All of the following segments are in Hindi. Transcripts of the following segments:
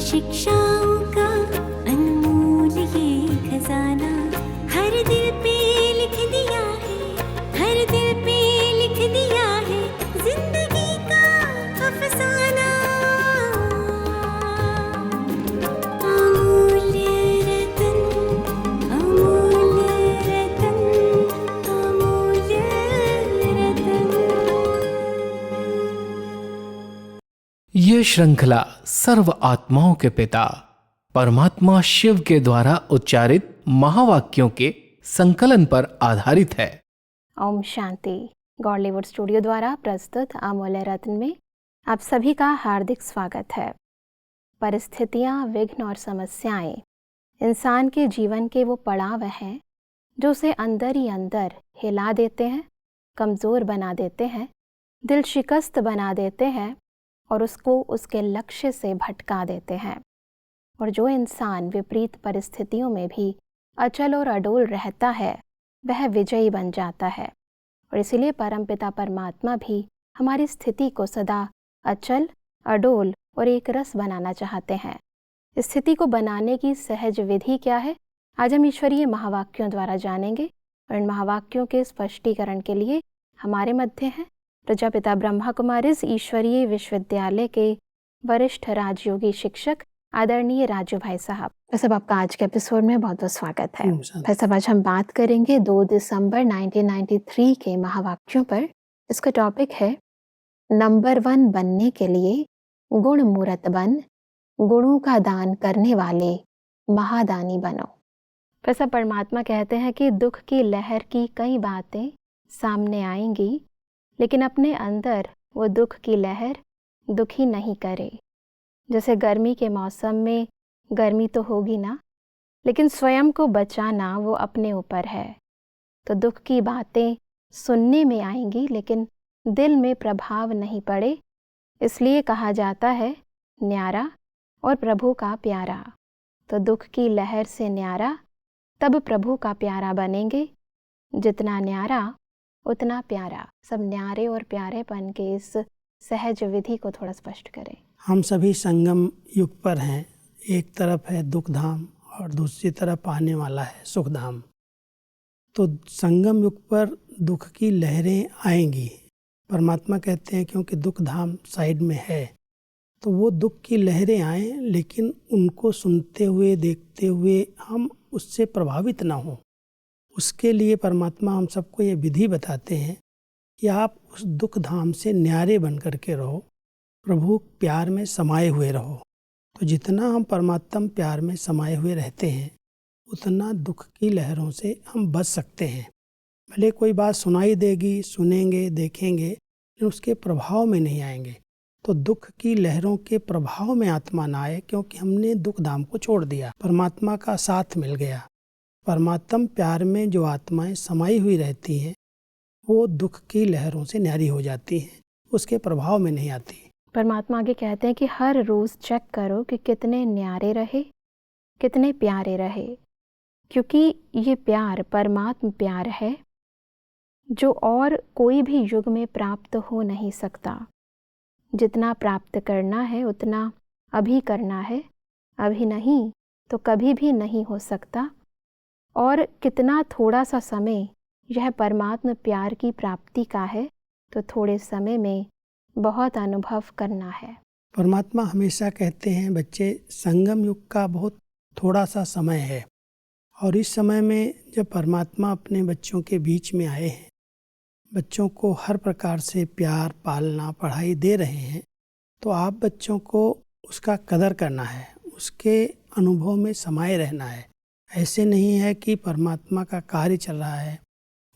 शिक्षाओं का अनमोल ये खजाना हर दिल पे लिख दिया है, हर दिल पे लिख दिया है जिंदगी का अफसाना। अमूल्य रतन, अमूल्य रतन, अमूल्य रतन। ये श्रृंखला सर्व आत्माओं के पिता परमात्मा शिव के द्वारा उच्चारित महावाक्यों के संकलन पर आधारित है। ओम शांति। गॉडलीवुड स्टूडियो द्वारा प्रस्तुत अमूल्य रत्न में आप सभी का हार्दिक स्वागत है। परिस्थितियाँ, विघ्न और समस्याएं इंसान के जीवन के वो पड़ाव हैं जो उसे अंदर ही अंदर हिला देते हैं, कमज़ोर बना देते हैं, दिल शिकस्त बना देते हैं और उसको उसके लक्ष्य से भटका देते हैं। और जो इंसान विपरीत परिस्थितियों में भी अचल और अडोल रहता है वह विजयी बन जाता है। और इसीलिए परमपिता परमात्मा भी हमारी स्थिति को सदा अचल, अडोल और एक रस बनाना चाहते हैं। इस स्थिति को बनाने की सहज विधि क्या है, आज हम ईश्वरीय महावाक्यों द्वारा जानेंगे। और इन महावाक्यों के स्पष्टीकरण के लिए हमारे मध्य हैं प्रजापिता ब्रह्मा कुमारीज ईश्वरीय विश्वविद्यालय के वरिष्ठ राजयोगी शिक्षक आदरणीय राजू भाई साहब। भाई साहब, आपका आज के एपिसोड में बहुत बहुत स्वागत है। भाई साहब, आज हम बात करेंगे 2 दिसंबर 1993 के महावाक्यों पर। इसका टॉपिक है नंबर 1 बनने के लिए गुण मूरत बन, गुणों का दान करने वाले महादानी बनो। भाई साहब, परमात्मा कहते हैं कि दुख की लहर की कई बातें सामने आएंगी, लेकिन अपने अंदर वो दुख की लहर दुखी नहीं करे। जैसे गर्मी के मौसम में गर्मी तो होगी ना, लेकिन स्वयं को बचाना वो अपने ऊपर है। तो दुख की बातें सुनने में आएंगी लेकिन दिल में प्रभाव नहीं पड़े, इसलिए कहा जाता है न्यारा और प्रभु का प्यारा। तो दुख की लहर से न्यारा, तब प्रभु का प्यारा बनेंगे। जितना न्यारा उतना प्यारा। सब न्यारे और प्यारेपन के इस सहज विधि को थोड़ा स्पष्ट करें। हम सभी संगम युग पर हैं। एक तरफ है दुख धाम और दूसरी तरफ आने वाला है सुख धाम। तो संगम युग पर दुख की लहरें आएंगी। परमात्मा कहते हैं क्योंकि दुख धाम साइड में है, तो वो दुख की लहरें आएँ, लेकिन उनको सुनते हुए देखते हुए हम उससे प्रभावित ना हों। उसके लिए परमात्मा हम सबको ये विधि बताते हैं कि आप उस दुख धाम से न्यारे बन करके रहो, प्रभु प्यार में समाये हुए रहो। तो जितना हम परमात्मा प्यार में समाये हुए रहते हैं उतना दुख की लहरों से हम बच सकते हैं। भले कोई बात सुनाई देगी, सुनेंगे, देखेंगे, लेकिन उसके प्रभाव में नहीं आएंगे। तो दुख की लहरों के प्रभाव में आत्मा ना आए, क्योंकि हमने दुख धाम को छोड़ दिया, परमात्मा का साथ मिल गया। परमात्मा प्यार में जो आत्माएं समाई हुई रहती हैं वो दुख की लहरों से न्यारी हो जाती हैं, उसके प्रभाव में नहीं आती। परमात्मा आगे कहते हैं कि हर रोज़ चेक करो कि कितने न्यारे रहे, कितने प्यारे रहे, क्योंकि ये प्यार परमात्मा प्यार है जो और कोई भी युग में प्राप्त हो नहीं सकता। जितना प्राप्त करना है उतना अभी करना है, अभी नहीं तो कभी भी नहीं हो सकता। और कितना थोड़ा सा समय यह परमात्मा प्यार की प्राप्ति का है, तो थोड़े समय में बहुत अनुभव करना है। परमात्मा हमेशा कहते हैं बच्चे, संगम युग का बहुत थोड़ा सा समय है, और इस समय में जब परमात्मा अपने बच्चों के बीच में आए हैं, बच्चों को हर प्रकार से प्यार, पालना, पढ़ाई दे रहे हैं, तो आप बच्चों को उसका कदर करना है, उसके अनुभव में समाये रहना है। ऐसे नहीं है कि परमात्मा का कार्य चल रहा है,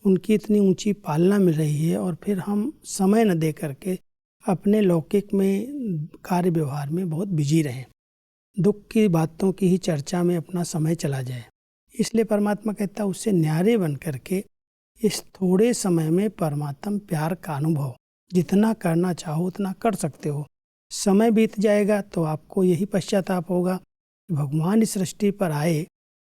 उनकी इतनी ऊंची पालना मिल रही है और फिर हम समय न दे करके अपने लौकिक में कार्य व्यवहार में बहुत बिजी रहें, दुख की बातों की ही चर्चा में अपना समय चला जाए। इसलिए परमात्मा कहता है उससे न्यारे बन करके इस थोड़े समय में परमात्मा प्यार का अनुभव जितना करना चाहो उतना कर सकते हो। समय बीत जाएगा तो आपको यही पश्चाताप होगा कि भगवान इस सृष्टि पर आए,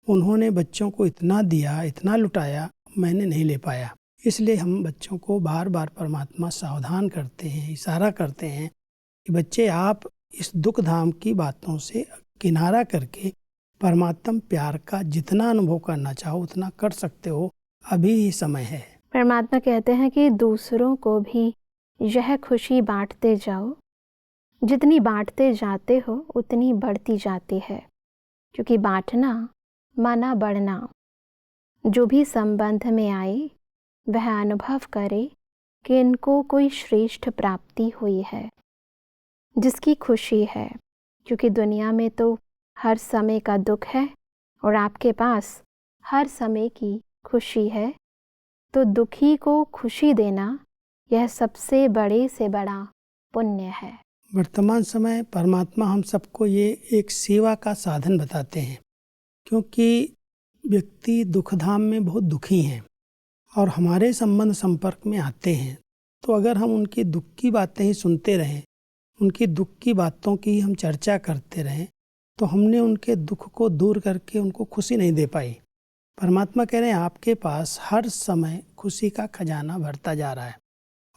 उन्होंने बच्चों को इतना दिया, इतना लुटाया, मैंने नहीं ले पाया। इसलिए हम बच्चों को बार बार परमात्मा सावधान करते हैं, इशारा करते हैं कि बच्चे आप इस दुख धाम की बातों से किनारा करके परमात्मा प्यार का जितना अनुभव करना चाहो उतना कर सकते हो, अभी ही समय है। परमात्मा कहते हैं कि दूसरों को भी यह खुशी बांटते जाओ, जितनी बांटते जाते हो उतनी बढ़ती जाती है, क्योंकि बांटना माना बढ़ना। जो भी संबंध में आए वह अनुभव करे कि इनको कोई श्रेष्ठ प्राप्ति हुई है, जिसकी खुशी है, क्योंकि दुनिया में तो हर समय का दुख है और आपके पास हर समय की खुशी है। तो दुखी को खुशी देना यह सबसे बड़े से बड़ा पुण्य है। वर्तमान समय परमात्मा हम सबको ये एक सेवा का साधन बताते हैं, क्योंकि व्यक्ति दुखधाम में बहुत दुखी हैं और हमारे संबंध संपर्क में आते हैं। तो अगर हम उनकी दुख की बातें ही सुनते रहें, उनकी दुख की बातों की हम चर्चा करते रहें, तो हमने उनके दुख को दूर करके उनको खुशी नहीं दे पाई। परमात्मा कह रहे हैं आपके पास हर समय खुशी का खजाना भरता जा रहा है,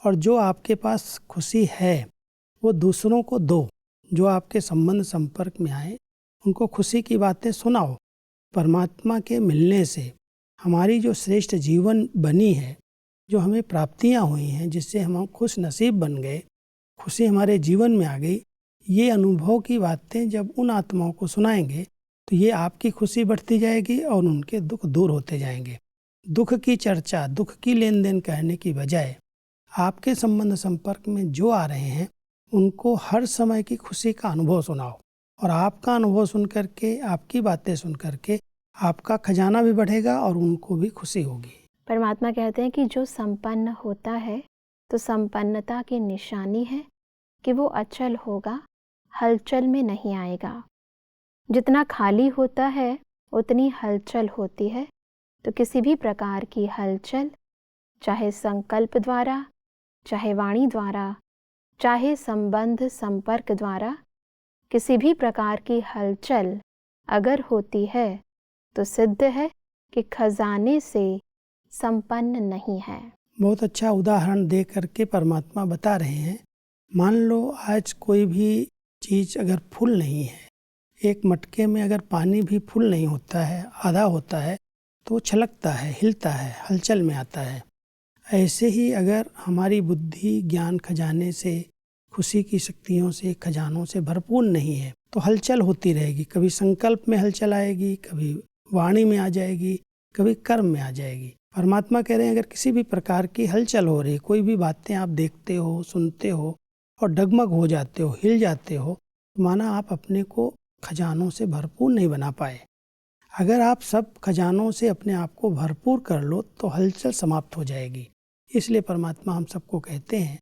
और जो आपके पास खुशी है वो दूसरों को दो। जो आपके संबंध संपर्क में आए उनको खुशी की बातें सुनाओ। परमात्मा के मिलने से हमारी जो श्रेष्ठ जीवन बनी है, जो हमें प्राप्तियां हुई हैं, जिससे हम खुश नसीब बन गए, खुशी हमारे जीवन में आ गई, ये अनुभव की बातें जब उन आत्माओं को सुनाएंगे तो ये आपकी खुशी बढ़ती जाएगी और उनके दुख दूर होते जाएंगे। दुख की चर्चा, दुख की लेन देन कहने की बजाय आपके संबंध संपर्क में जो आ रहे हैं उनको हर समय की खुशी का अनुभव सुनाओ, और आपका अनुभव सुन करके, आपकी बातें सुन करके आपका खजाना भी बढ़ेगा और उनको भी खुशी होगी। परमात्मा कहते हैं कि जो संपन्न होता है तो संपन्नता की निशानी है कि वो अचल होगा, हलचल में नहीं आएगा। जितना खाली होता है उतनी हलचल होती है। तो किसी भी प्रकार की हलचल, चाहे संकल्प द्वारा, चाहे वाणी द्वारा, चाहे संबंध संपर्क द्वारा, किसी भी प्रकार की हलचल अगर होती है तो सिद्ध है कि खजाने से संपन्न नहीं है। बहुत अच्छा उदाहरण दे करके परमात्मा बता रहे हैं। मान लो आज कोई भी चीज़ अगर फुल नहीं है, एक मटके में अगर पानी भी फुल नहीं होता है, आधा होता है, तो छलकता है, हिलता है, हलचल में आता है। ऐसे ही अगर हमारी बुद्धि ज्ञान खजाने से, खुशी की शक्तियों से, खजानों से भरपूर नहीं है तो हलचल होती रहेगी। कभी संकल्प में हलचल आएगी, कभी वाणी में आ जाएगी, कभी कर्म में आ जाएगी। परमात्मा कह रहे हैं अगर किसी भी प्रकार की हलचल हो रही, कोई भी बातें आप देखते हो, सुनते हो और डगमग हो जाते हो, हिल जाते हो, तो माना आप अपने को खजानों से भरपूर नहीं बना पाए। अगर आप सब खजानों से अपने आप को भरपूर कर लो तो हलचल समाप्त हो जाएगी। इसलिए परमात्मा हम सबको कहते हैं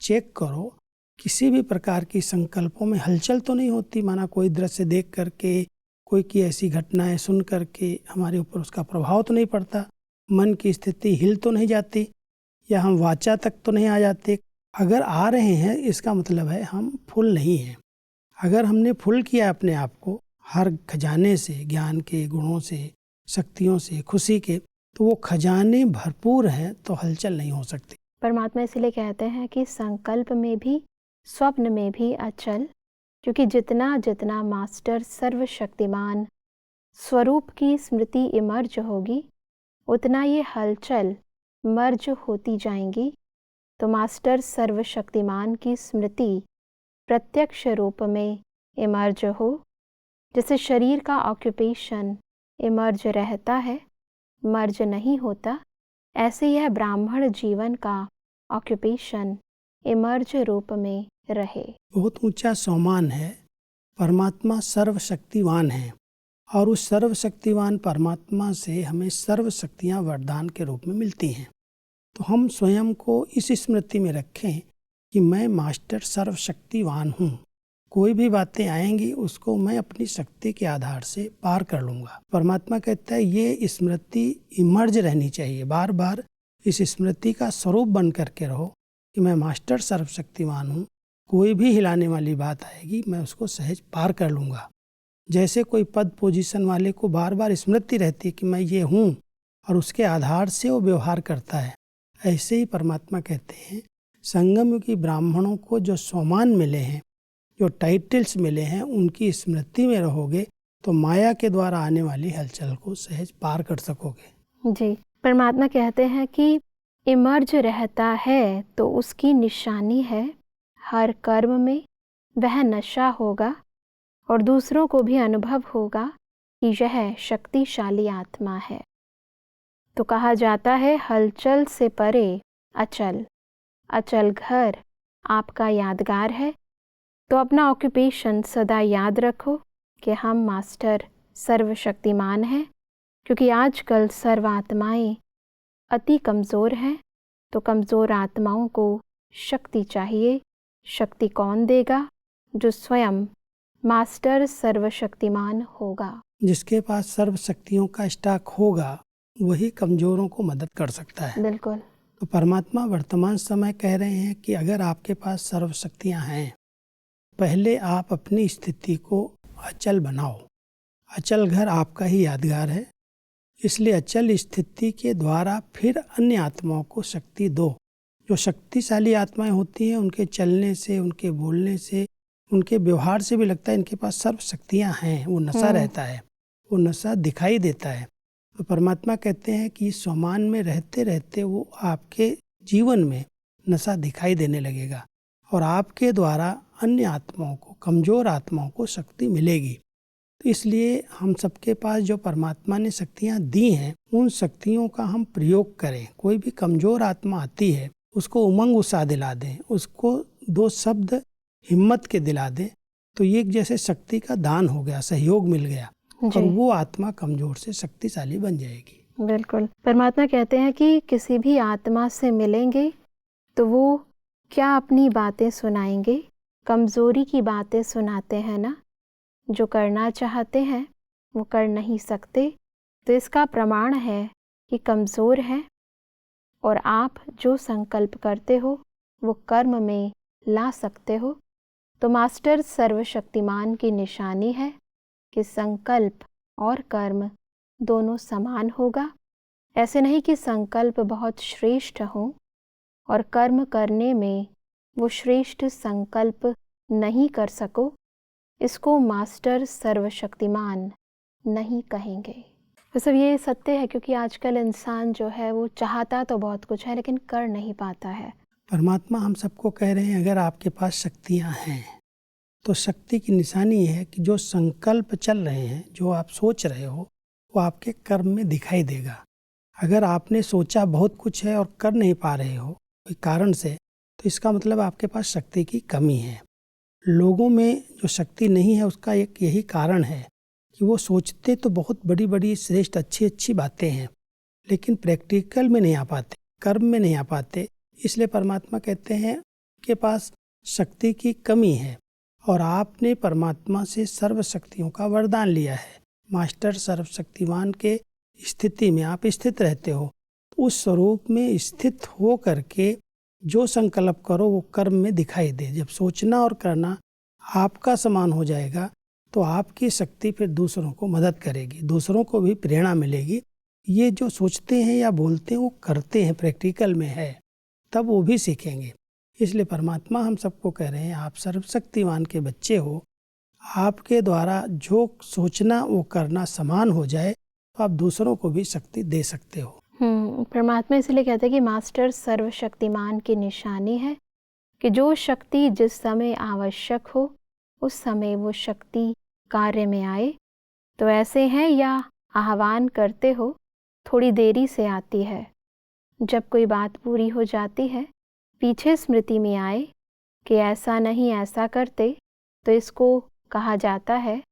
चेक करो, किसी भी प्रकार की संकल्पों में हलचल तो नहीं होती। माना कोई दृश्य देख करके, कोई की ऐसी घटनाएं सुन करके हमारे ऊपर उसका प्रभाव तो नहीं पड़ता, मन की स्थिति हिल तो नहीं जाती, या हम वाचा तक तो नहीं आ जाते। अगर आ रहे हैं इसका मतलब है हम फुल नहीं हैं। अगर हमने फुल किया अपने आप को हर खजाने से, ज्ञान के, गुणों से, शक्तियों से, खुशी के, तो वो खजाने भरपूर हैं तो हलचल नहीं हो सकती। परमात्मा इसलिए कहते हैं कि संकल्प में भी, स्वप्न में भी अचल, क्योंकि जितना जितना मास्टर सर्वशक्तिमान स्वरूप की स्मृति इमर्ज होगी उतना ये हलचल मर्ज होती जाएंगी। तो मास्टर सर्वशक्तिमान की स्मृति प्रत्यक्ष रूप में इमर्ज हो, जैसे शरीर का ऑक्यूपेशन इमर्ज रहता है, मर्ज नहीं होता, ऐसे यह ब्राह्मण जीवन का ऑक्यूपेशन इमर्ज रूप में रहे। बहुत ऊंचा सम्मान है। परमात्मा सर्वशक्तिवान है और उस सर्वशक्तिवान परमात्मा से हमें सर्व शक्तियाँ वरदान के रूप में मिलती हैं। तो हम स्वयं को इस स्मृति में रखें कि मैं मास्टर सर्वशक्तिवान हूँ। कोई भी बातें आएंगी उसको मैं अपनी शक्ति के आधार से पार कर लूँगा। परमात्मा कहता है ये स्मृति इमर्ज रहनी चाहिए, बार बार इस स्मृति का स्वरूप बन करके रहो कि मैं मास्टर सर्वशक्तिवान हूँ। कोई भी हिलाने वाली बात आएगी मैं उसको सहज पार कर लूँगा। जैसे कोई पद पोजीशन वाले को बार बार स्मृति रहती है कि मैं ये हूँ और उसके आधार से वो व्यवहार करता है, ऐसे ही परमात्मा कहते हैं संगम युगी ब्राह्मणों को जो सम्मान मिले हैं जो टाइटल्स मिले हैं उनकी स्मृति में रहोगे तो माया के द्वारा आने वाली हलचल को सहज पार कर सकोगे। जी, परमात्मा कहते हैं कि इमर्ज रहता है तो उसकी निशानी है, हर कर्म में वह नशा होगा और दूसरों को भी अनुभव होगा कि यह शक्तिशाली आत्मा है। तो कहा जाता है हलचल से परे अचल, अचल घर आपका यादगार है। तो अपना ऑक्यूपेशन सदा याद रखो कि हम मास्टर सर्वशक्तिमान हैं, क्योंकि आजकल सर्व आत्माएं अति कमज़ोर हैं। तो कमज़ोर आत्माओं को शक्ति चाहिए। शक्ति कौन देगा? जो स्वयं मास्टर सर्वशक्तिमान होगा। जिसके पास सर्व शक्तियों का स्टॉक होगा वही कमजोरों को मदद कर सकता है। बिल्कुल। तो परमात्मा वर्तमान समय कह रहे हैं कि अगर आपके पास सर्व शक्तियाँ हैं, पहले आप अपनी स्थिति को अचल बनाओ। अचल घर आपका ही यादगार है, इसलिए अचल स्थिति के द्वारा फिर अन्य आत्माओं को शक्ति दो। जो शक्तिशाली आत्माएं होती हैं उनके चलने से, उनके बोलने से, उनके व्यवहार से भी लगता है इनके पास सर्व शक्तियाँ हैं। वो नशा रहता है, वो नशा दिखाई देता है। तो परमात्मा कहते हैं कि स्वमान में रहते रहते वो आपके जीवन में नशा दिखाई देने लगेगा और आपके द्वारा अन्य आत्माओं को, कमज़ोर आत्माओं को शक्ति मिलेगी। तो इसलिए हम सबके पास जो परमात्मा ने शक्तियाँ दी हैं उन शक्तियों का हम प्रयोग करें। कोई भी कमज़ोर आत्मा आती है उसको उमंग उत्साह दिला दें, उसको 2 शब्द हिम्मत के दिला दें, तो ये जैसे शक्ति का दान हो गया, सहयोग मिल गया और वो आत्मा कमज़ोर से शक्तिशाली बन जाएगी। बिल्कुल। परमात्मा कहते हैं कि किसी भी आत्मा से मिलेंगे तो वो क्या अपनी बातें सुनाएंगे? कमज़ोरी की बातें सुनाते हैं ना। जो करना चाहते हैं वो कर नहीं सकते, तो इसका प्रमाण है कि कमज़ोर है। और आप जो संकल्प करते हो वो कर्म में ला सकते हो। तो मास्टर सर्वशक्तिमान की निशानी है कि संकल्प और कर्म दोनों समान होगा। ऐसे नहीं कि संकल्प बहुत श्रेष्ठ हो और कर्म करने में वो श्रेष्ठ संकल्प नहीं कर सको। इसको मास्टर सर्वशक्तिमान नहीं कहेंगे। तो सब ये सत्य है, क्योंकि आजकल इंसान जो है वो चाहता तो बहुत कुछ है लेकिन कर नहीं पाता है। परमात्मा हम सबको कह रहे हैं अगर आपके पास शक्तियाँ हैं तो शक्ति की निशानी ये है कि जो संकल्प चल रहे हैं, जो आप सोच रहे हो, वो आपके कर्म में दिखाई देगा। अगर आपने सोचा बहुत कुछ है और कर नहीं पा रहे हो कोई कारण से, तो इसका मतलब आपके पास शक्ति की कमी है। लोगों में जो शक्ति नहीं है उसका एक यही कारण है कि वो सोचते तो बहुत बड़ी बड़ी श्रेष्ठ अच्छी अच्छी बातें हैं लेकिन प्रैक्टिकल में नहीं आ पाते, कर्म में नहीं आ पाते। इसलिए परमात्मा कहते हैं के पास शक्ति की कमी है और आपने परमात्मा से सर्व शक्तियों का वरदान लिया है। मास्टर सर्वशक्तिमान के स्थिति में आप स्थित रहते हो, तो उस स्वरूप में स्थित हो करके जो संकल्प करो वो कर्म में दिखाई दे। जब सोचना और करना आपका समान हो जाएगा तो आपकी शक्ति फिर दूसरों को मदद करेगी, दूसरों को भी प्रेरणा मिलेगी। ये जो सोचते हैं या बोलते हैं वो करते हैं, प्रैक्टिकल में है, तब वो भी सीखेंगे। इसलिए परमात्मा हम सबको कह रहे हैं आप सर्वशक्तिमान के बच्चे हो, आपके द्वारा जो सोचना वो करना समान हो जाए तो आप दूसरों को भी शक्ति दे सकते हो। परमात्मा इसलिए कहते हैं कि मास्टर सर्वशक्तिमान की निशानी है कि जो शक्ति जिस समय आवश्यक हो उस समय वो शक्ति कार्य में आए। तो ऐसे हैं या आह्वान करते हो, थोड़ी देरी से आती है। जब कोई बात पूरी हो जाती है पीछे स्मृति में आए कि ऐसा नहीं ऐसा करते, तो इसको कहा जाता है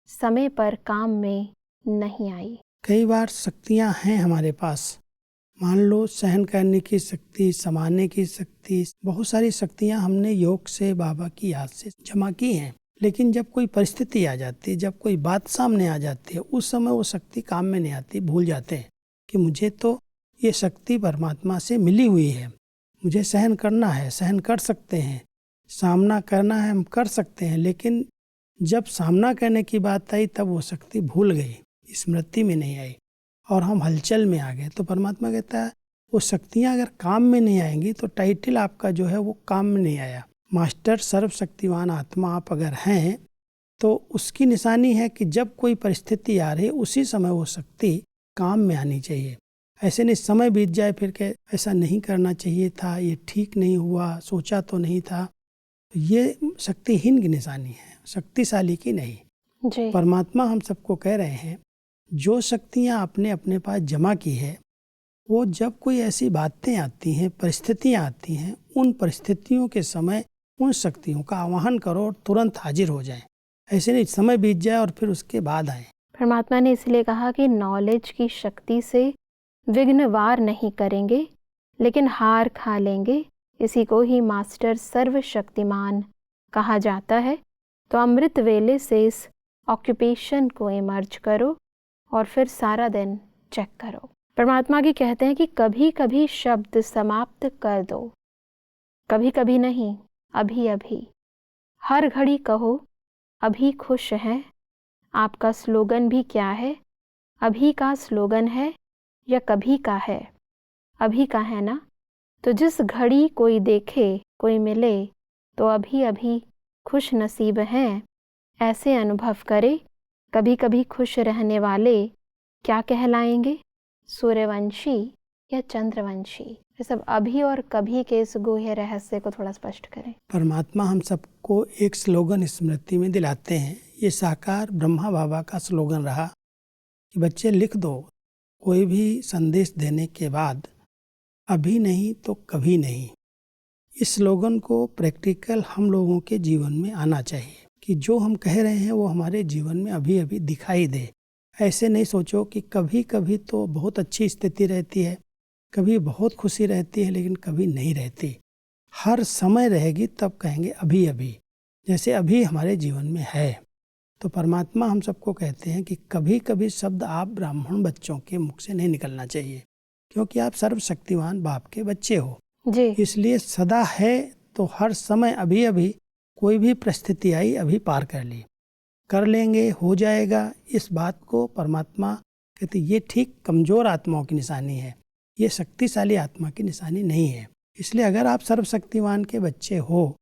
समय पर काम में नहीं आई। कई बार शक्तियाँ हैं हमारे पास, मान लो सहन करने की शक्ति, समाने की शक्ति, बहुत सारी शक्तियाँ हमने योग से, बाबा की याद से जमा की हैं। लेकिन जब कोई परिस्थिति आ जाती है, जब कोई बात सामने आ जाती है, उस समय वो शक्ति काम में नहीं आती। भूल जाते हैं कि मुझे तो ये शक्ति परमात्मा से मिली हुई है, मुझे सहन करना है, सहन कर सकते हैं, सामना करना है, हम कर सकते हैं। लेकिन जब सामना करने की बात आई तब वो शक्ति भूल गई, स्मृति में नहीं आई और हम हलचल में आ गए। तो परमात्मा कहता है वो शक्तियाँ अगर काम में नहीं आएंगी तो टाइटल आपका जो है वो काम में नहीं आया। मास्टर सर्वशक्तिवान आत्मा आप अगर हैं तो उसकी निशानी है कि जब कोई परिस्थिति आ रही उसी समय वो शक्ति काम में आनी चाहिए। ऐसे नहीं समय बीत जाए फिर के ऐसा नहीं करना चाहिए था, ये ठीक नहीं हुआ, सोचा तो नहीं था। ये शक्तिहीन की निशानी है, शक्तिशाली की नहीं। जी। परमात्मा हम सबको कह रहे हैं जो शक्तियाँ आपने अपने पास जमा की है वो जब कोई ऐसी बातें आती हैं, परिस्थितियाँ आती हैं, उन परिस्थितियों के समय उन शक्तियों का आवाहन करो और तुरंत हाजिर हो जाएं। ऐसे नहीं समय बीत जाए और फिर उसके बाद आए। परमात्मा ने इसलिए कहा कि नॉलेज की शक्ति से विघ्न वार नहीं करेंगे लेकिन हार खा लेंगे। इसी को ही मास्टर सर्वशक्तिमान कहा जाता है। तो अमृत वेले से इस ऑक्यूपेशन को इमर्ज करो और फिर सारा दिन चेक करो। परमात्मा की कहते हैं कि कभी कभी शब्द समाप्त कर दो, कभी कभी नहीं, अभी अभी। हर घड़ी कहो अभी खुश हैं। आपका स्लोगन भी क्या है? अभी का स्लोगन है या कभी का है? अभी का है ना। तो जिस घड़ी कोई देखे कोई मिले तो अभी अभी खुश नसीब हैं, ऐसे अनुभव करे। कभी कभी खुश रहने वाले क्या कहलाएंगे? सूर्यवंशी या चंद्रवंशी? ये सब अभी और कभी के इस गुह्य रहस्य को थोड़ा स्पष्ट करें। परमात्मा हम सबको एक स्लोगन स्मृति में दिलाते हैं। ये साकार ब्रह्मा बाबा का स्लोगन रहा कि बच्चे लिख दो कोई भी संदेश देने के बाद, अभी नहीं तो कभी नहीं। इस स्लोगन को प्रैक्टिकल हम लोगों के जीवन में आना चाहिए कि जो हम कह रहे हैं वो हमारे जीवन में अभी अभी दिखाई दे। ऐसे नहीं सोचो कि कभी कभी तो बहुत अच्छी स्थिति रहती है, कभी बहुत खुशी रहती है, लेकिन कभी नहीं रहती। हर समय रहेगी तब कहेंगे अभी अभी, जैसे अभी हमारे जीवन में है। तो परमात्मा हम सबको कहते हैं कि कभी कभी शब्द आप ब्राह्मण बच्चों के मुख से नहीं निकलना चाहिए, क्योंकि आप सर्वशक्तिवान बाप के बच्चे हो जी। इसलिए सदा है तो हर समय अभी अभी कोई भी परिस्थिति आई अभी पार कर ली, कर लेंगे, हो जाएगा। इस बात को परमात्मा कहते ये ठीक कमज़ोर आत्माओं की निशानी है, ये शक्तिशाली आत्मा की निशानी नहीं है। इसलिए अगर आप सर्वशक्तिवान के बच्चे हो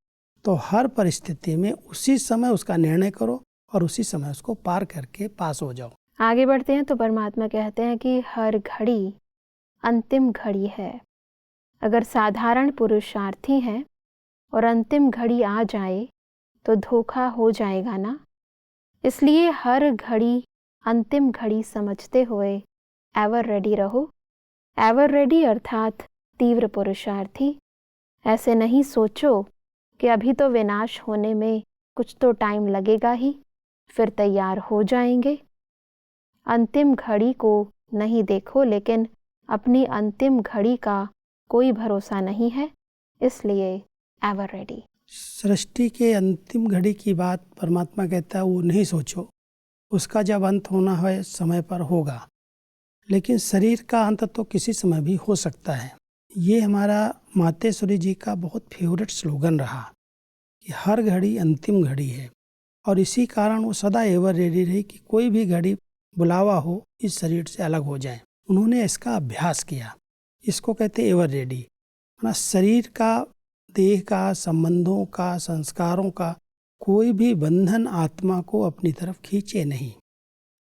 तो हर परिस्थिति में उसी समय उसका निर्णय करो और उसी समय उसको पार करके पास हो जाओ। आगे बढ़ते हैं तो परमात्मा कहते हैं कि हर घड़ी अंतिम घड़ी है। अगर साधारण पुरुषार्थी हैं और अंतिम घड़ी आ जाए तो धोखा हो जाएगा ना। इसलिए हर घड़ी अंतिम घड़ी समझते हुए एवर रेडी रहो। एवर रेडी अर्थात तीव्र पुरुषार्थी। ऐसे नहीं सोचो कि अभी तो विनाश होने में कुछ तो टाइम लगेगा ही, फिर तैयार हो जाएंगे। अंतिम घड़ी को नहीं देखो, लेकिन अपनी अंतिम घड़ी का कोई भरोसा नहीं है, इसलिए एवर रेडी। सृष्टि के अंतिम घड़ी की बात परमात्मा कहता है वो नहीं सोचो, उसका जब अंत होना है समय पर होगा। लेकिन शरीर का अंत तो किसी समय भी हो सकता है। ये हमारा मातेश्वरी जी का बहुत फेवरेट स्लोगन रहा कि हर घड़ी अंतिम घड़ी है, और इसी कारण वो सदा एवर रेडी रही कि कोई भी घड़ी बुलावा हो इस शरीर से अलग हो जाए। उन्होंने इसका अभ्यास किया, इसको कहते एवर रेडी। अपना शरीर का, देह का, संबंधों का, संस्कारों का कोई भी बंधन आत्मा को अपनी तरफ खींचे नहीं।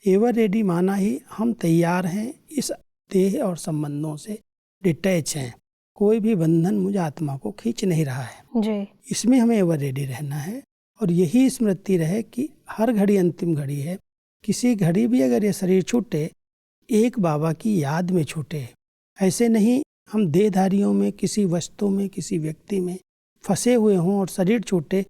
एवर रेडी माना ही हम तैयार हैं, इस देह और संबंधों से डिटैच हैं, कोई भी बंधन मुझे आत्मा को खींच नहीं रहा है जी। इसमें हमें एवर रेडी रहना है। और यही स्मृति रहे कि हर घड़ी अंतिम घड़ी है। किसी घड़ी भी अगर ये शरीर छूटे, एक बाबा की याद में छूटे। ऐसे नहीं हम देहधारियों में, किसी वस्तु में, किसी व्यक्ति में फंसे हुए हों और शरीर छूटे,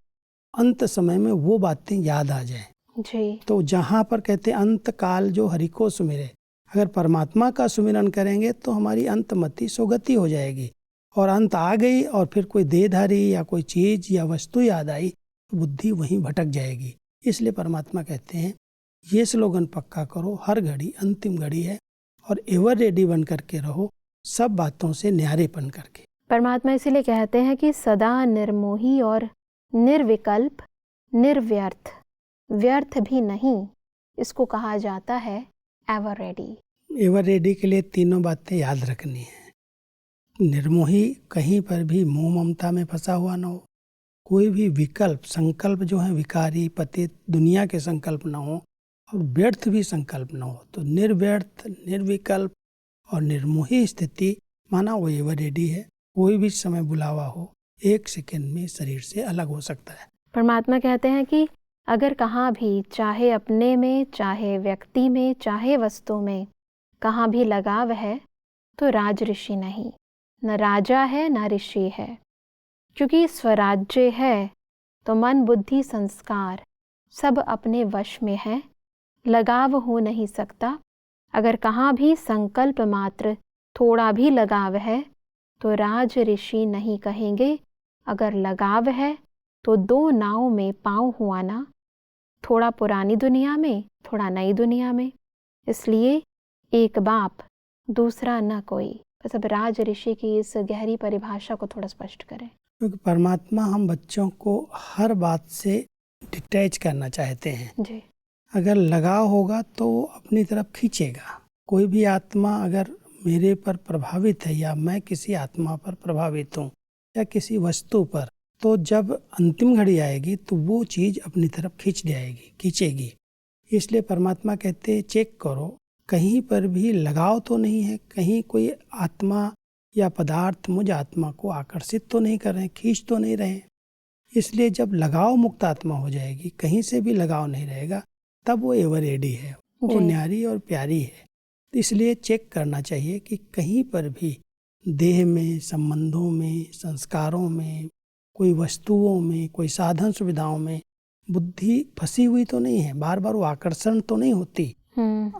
अंत समय में वो बातें याद आ जाए। जी। तो जहाँ पर कहते अंत काल जो हरि को सुमिरे, अगर परमात्मा का सुमिरन करेंगे तो हमारी अंतमति सुगति हो जाएगी। और अंत आ गई और फिर कोई देहधारी या कोई चीज़ या वस्तु याद आई तो बुद्धि वहीं भटक जाएगी। इसलिए परमात्मा कहते हैं ये स्लोगन पक्का करो, हर घड़ी अंतिम घड़ी है, और एवर रेडी बन करके रहो, सब बातों से न्यारेपन करके। परमात्मा इसीलिए कहते हैं कि सदा निर्मोही और निर्विकल्प, निर्व्यर्थ, व्यर्थ भी नहीं, इसको कहा जाता है एवर रेडी। एवर रेडी के लिए तीनों बातें याद रखनी है। निर्मोही, कहीं पर भी मोह ममता में फंसा हुआ ना हो, कोई भी विकल्प संकल्प जो है विकारी पतित दुनिया के संकल्प न हो और व्यर्थ भी संकल्प न हो, तो निर्व्यर्थ निर्विकल्प और निर्मोही स्थिति माना वो एवर रेडी है। कोई भी समय बुलावा हो 1 सेकंड में शरीर से अलग हो सकता है। परमात्मा कहते हैं कि अगर कहाँ भी, चाहे अपने में, चाहे व्यक्ति में, चाहे वस्तु में, कहाँ भी लगाव है तो राज ऋषि नहीं, न राजा है न ऋषि है। क्योंकि स्वराज्य है तो मन बुद्धि संस्कार सब अपने वश में है, लगाव हो नहीं सकता। अगर कहाँ भी संकल्प मात्र थोड़ा भी लगाव है तो राज ऋषि नहीं कहेंगे। अगर लगाव है तो 2 नाव में पाँव हुआना, थोड़ा पुरानी दुनिया में, थोड़ा नई दुनिया में। इसलिए एक बाप दूसरा न कोई। बस अब राज ऋषि की इस गहरी परिभाषा को थोड़ा स्पष्ट करें। क्योंकि परमात्मा हम बच्चों को हर बात से डिटैच करना चाहते हैं। जी। अगर लगाव होगा तो वो अपनी तरफ खींचेगा। कोई भी आत्मा अगर मेरे पर प्रभावित है या मैं किसी आत्मा पर प्रभावित हूँ या किसी वस्तु पर, तो जब अंतिम घड़ी आएगी तो वो चीज़ अपनी तरफ खींचेगी। इसलिए परमात्मा कहते हैं चेक करो कहीं पर भी लगाव तो नहीं है, कहीं कोई आत्मा या पदार्थ मुझ आत्मा को आकर्षित तो नहीं कर रहे, खींच तो नहीं रहे। इसलिए जब लगाव मुक्त आत्मा हो जाएगी, कहीं से भी लगाव नहीं रहेगा, तब वो एवर रेडी है, वो न्यारी और प्यारी है। तो इसलिए चेक करना चाहिए कि कहीं पर भी देह में, संबंधों में, संस्कारों में, कोई वस्तुओं में, कोई साधन सुविधाओं में बुद्धि फंसी हुई तो नहीं है, बार बार वो आकर्षण तो नहीं होती।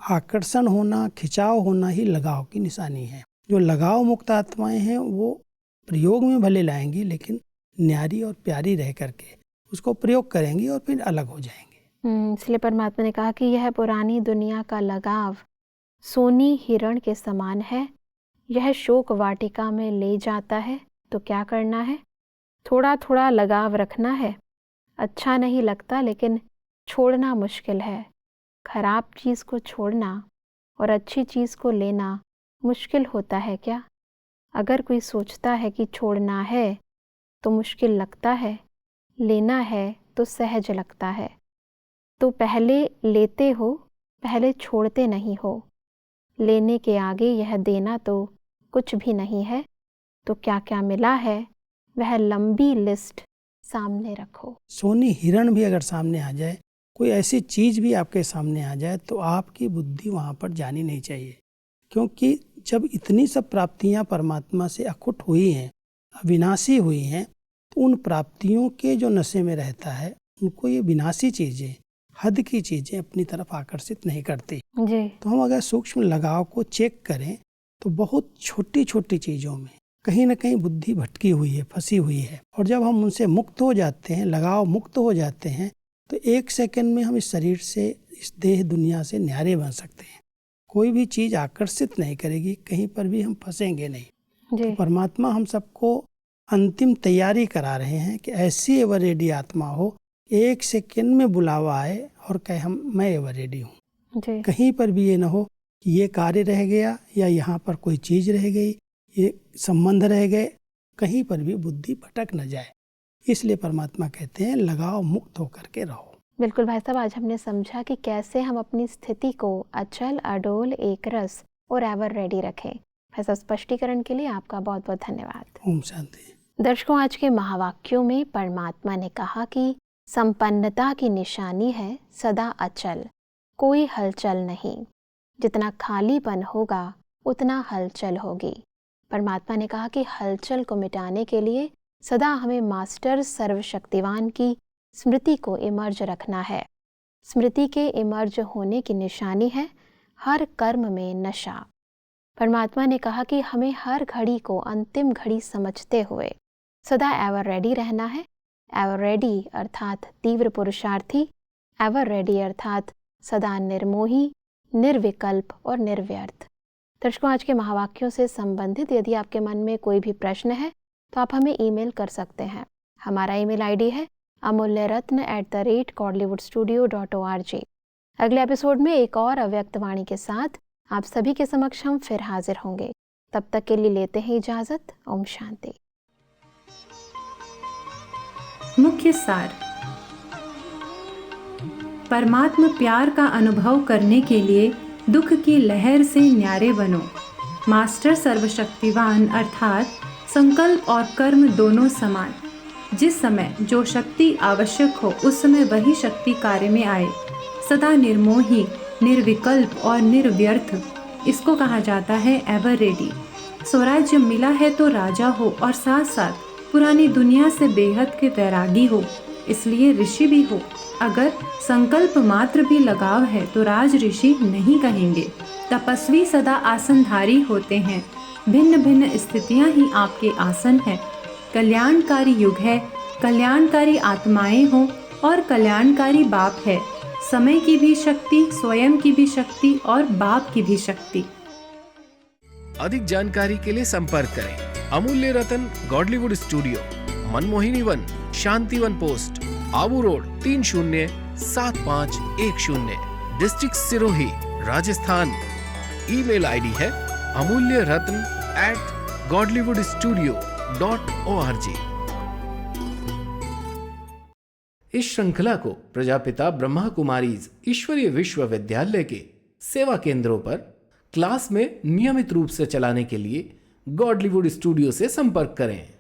आकर्षण होना, खिंचाव होना ही लगाव की निशानी है। जो लगाव मुक्त आत्माएं हैं वो प्रयोग में भले लाएंगी, लेकिन न्यारी और प्यारी रह करके उसको प्रयोग करेंगी और फिर अलग हो जाएंगे। इसलिए परमात्मा ने कहा कि यह पुरानी दुनिया का लगाव सोनी हिरण के समान है, यह शोक वाटिका में ले जाता है। तो क्या करना है? थोड़ा थोड़ा लगाव रखना है। अच्छा नहीं लगता लेकिन छोड़ना मुश्किल है। खराब चीज़ को छोड़ना और अच्छी चीज़ को लेना मुश्किल होता है क्या? अगर कोई सोचता है कि छोड़ना है तो मुश्किल लगता है, लेना है तो सहज लगता है। तो पहले लेते हो, पहले छोड़ते नहीं हो। लेने के आगे यह देना तो कुछ भी नहीं है। तो क्या क्या मिला है वह लंबी लिस्ट सामने रखो। सोनी हिरण भी अगर सामने आ जाए, कोई ऐसी चीज़ भी आपके सामने आ जाए, तो आपकी बुद्धि वहाँ पर जानी नहीं चाहिए। क्योंकि जब इतनी सब प्राप्तियाँ परमात्मा से अखुट हुई हैं, अविनाशी हुई हैं, तो उन प्राप्तियों के जो नशे में रहता है, उनको ये विनाशी चीज़ें, हद की चीज़ें अपनी तरफ आकर्षित नहीं करती। जी। तो हम अगर सूक्ष्म लगाव को चेक करें तो बहुत छोटी छोटी चीज़ों में कहीं ना कहीं बुद्धि भटकी हुई है, फंसी हुई है। और जब हम उनसे मुक्त हो जाते हैं, लगाव मुक्त हो जाते हैं, तो 1 सेकंड में हम इस शरीर से, इस देह दुनिया से न्यारे बन सकते हैं। कोई भी चीज़ आकर्षित नहीं करेगी, कहीं पर भी हम फंसेंगे नहीं। तो परमात्मा हम सबको अंतिम तैयारी करा रहे हैं कि ऐसी एवर रेडी आत्मा हो, 1 सेकंड में बुलावा आए और कहे मैं एवर रेडी हूँ। कहीं पर भी ये ना हो कि ये कार्य रह गया या यहाँ पर कोई चीज़ रह गई, ये संबंध रह गए, कहीं पर भी बुद्धि भटक न जाए। इसलिए परमात्मा कहते हैं लगाव मुक्त होकर के रहो। बिल्कुल भाई साहब, आज हमने समझा कि कैसे हम अपनी स्थिति को अचल, अडोल, एकरस और एवर रेडी रखें। भाई साहब, स्पष्टीकरण के लिए आपका बहुत बहुत धन्यवाद। ओम शांति। दर्शकों, आज के महावाक्यों में परमात्मा ने कहा कि संपन्नता की निशानी है सदा अचल, कोई हलचल नहीं। जितना खालीपन होगा उतना हलचल होगी। परमात्मा ने कहा कि हलचल को मिटाने के लिए सदा हमें मास्टर सर्वशक्तिवान की स्मृति को इमर्ज रखना है। स्मृति के इमर्ज होने की निशानी है हर कर्म में नशा। परमात्मा ने कहा कि हमें हर घड़ी को अंतिम घड़ी समझते हुए सदा एवर रेडी रहना है। एवर रेडी अर्थात तीव्र पुरुषार्थी, एवर रेडी अर्थात सदा निर्मोही, निर्विकल्प और निर्व्यर्थ। दर्शकों, आज के महावाक्यों से संबंधित यदि आपके मन में कोई भी प्रश्न है तो आप हमें ईमेल कर सकते हैं। हमारा ईमेल आईडी है amulyaratna@collywoodstudio.org। अगले एपिसोड में एक और अव्यक्त वाणी के साथ आप सभी के समक्ष हम फिर हाजिर होंगे। तब तक के लिए लेते हैं इजाजत। ओम शांति। मुख्य सार। परमात्मा प्यार का अनुभव करने के लिए दुख की लहर से न्यारे बनो। मास्टर सर्वशक्तिवान अर्थात संकल्प और कर्म दोनों समान। जिस समय जो शक्ति आवश्यक हो उस समय वही शक्ति कार्य में आए। सदा निर्मोही, निर्विकल्प और निर्व्यर्थ, इसको कहा जाता है एवर रेडी। स्वराज्य मिला है तो राजा हो और साथ साथ पुरानी दुनिया से बेहद के वैरागी हो, इसलिए ऋषि भी हो। अगर संकल्प मात्र भी लगाव है तो राज ऋषि नहीं कहेंगे। तपस्वी सदा आसनधारी होते हैं। भिन्न भिन्न स्थितियां ही आपके आसन हैं। कल्याणकारी युग है, कल्याणकारी आत्माएं हों और कल्याणकारी बाप है। समय की भी शक्ति, स्वयं की भी शक्ति और बाप की भी शक्ति। अधिक जानकारी के लिए संपर्क करें Amulya Ratan Godlywood studio, Manmohini Van, Shantivan post, Abu road 307510, district Sirohi, Rajasthan. Email ID है amulyaratn@godlywoodstudio.org। इस श्रृंखला को प्रजापिता ब्रह्मा कुमारीज ईश्वरीय विश्वविद्यालय के सेवा केंद्रों पर क्लास में नियमित रूप से चलाने के लिए गॉडलीवुड स्टूडियो से संपर्क करें।